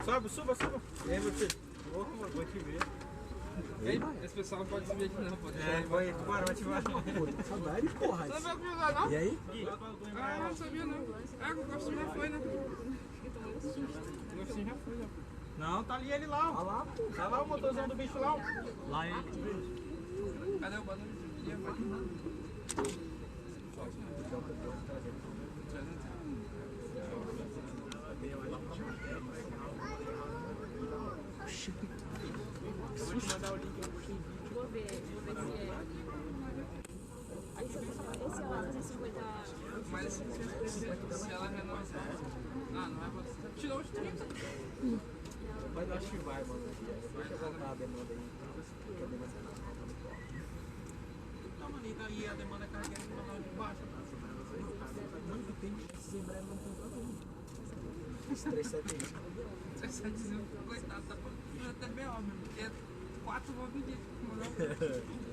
Sobe, suba. E aí, meu filho? Vou te ver. Ei, esse pessoal não pode subir aqui não, pode. Bora, vai te ver. Saudade, porra. Você não vai cruzar não? E aí? Ah, não sabia não. Ah, o gostinho já foi, né? O gostinho já foi, já. Não, tá ali ele lá, ó. Olha lá, pô. Tá lá o motorzão do bicho lá, ó. Lá ele. Cadê o barulho? Eu vou te mandar o link aí. Vou ver se é. Aí você pensa, esse é lá, 250. Mas se ela renovar. Ah, não é você. Tirou os 30. Mas eu acho que vai, mano. Deixa eu voltar a demanda aí. Porque a demanda Não, mano, e a demanda carreira de manual de baixo. não tem. Esses em breve não tem problema. Os 371. Essa dizendo, coitado, tá falando até B.O. mesmo. Porque 4 vão pedir.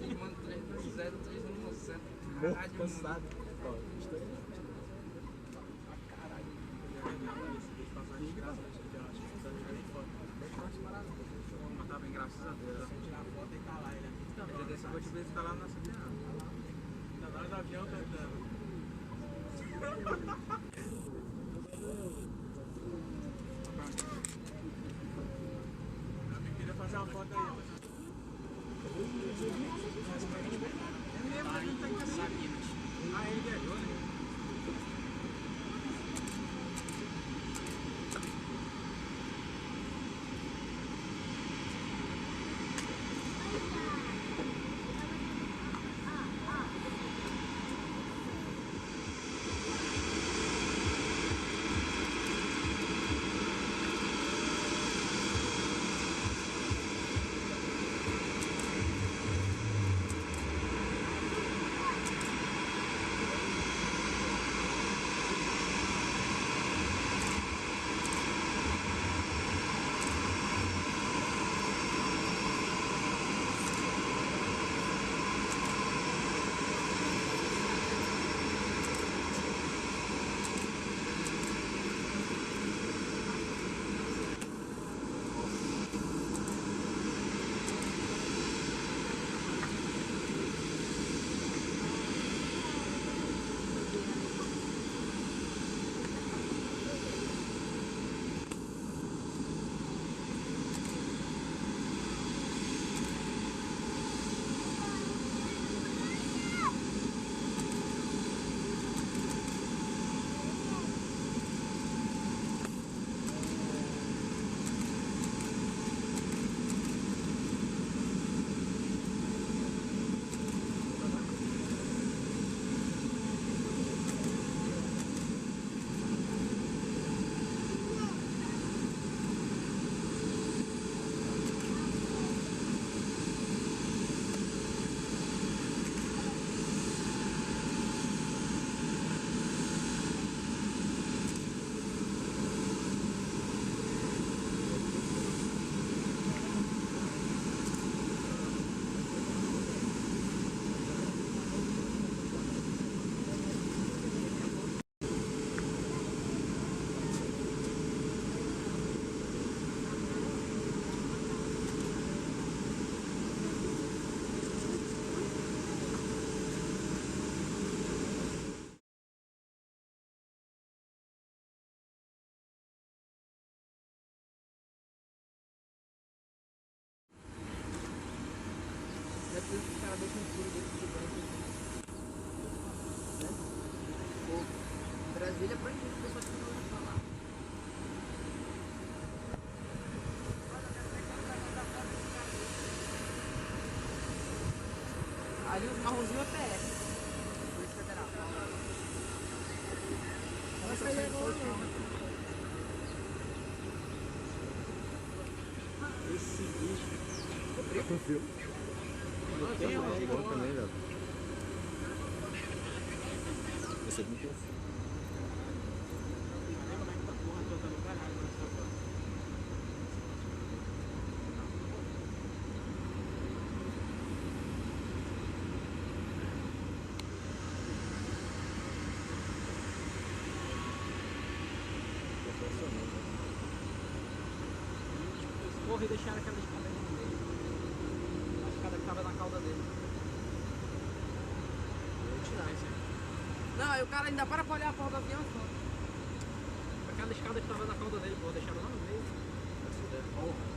E manda 320, 317. Morto, cansado. Ó, história. Mas tá bem, graças a Deus. Eu vou tirar a foto e tá lá, ele aqui. Eu vou te ver se tá lá na cidade. Ainda nós do avião cantando. Eu queria fazer uma foto aí, mas... É mesmo, a gente tá em Sabinas. Ah, ele viajou, né? Depois os caras deixam tudo dentro de banco. Brasília é proibido, o pessoal que não vai falar. Ali os marronzinhos é PF. Polícia Federal. Nossa, aí agora, Esse bicho. frio? Com frio. Tem uma Bom também, velho. Esse é muito frio. morreu e deixaram aquela escada ali no meio. A escada que tava na cauda dele. Eu tirar. Não, aí o cara ainda para pra olhar a porta do avião, pô. Aquela escada que tava na cauda dele, pô, deixaram lá no meio. Porra.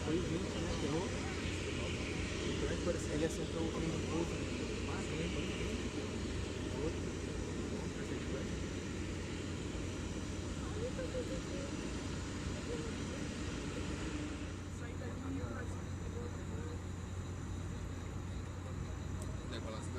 Foi o 20, né? Errou. Ele acertou o outro. Decolar.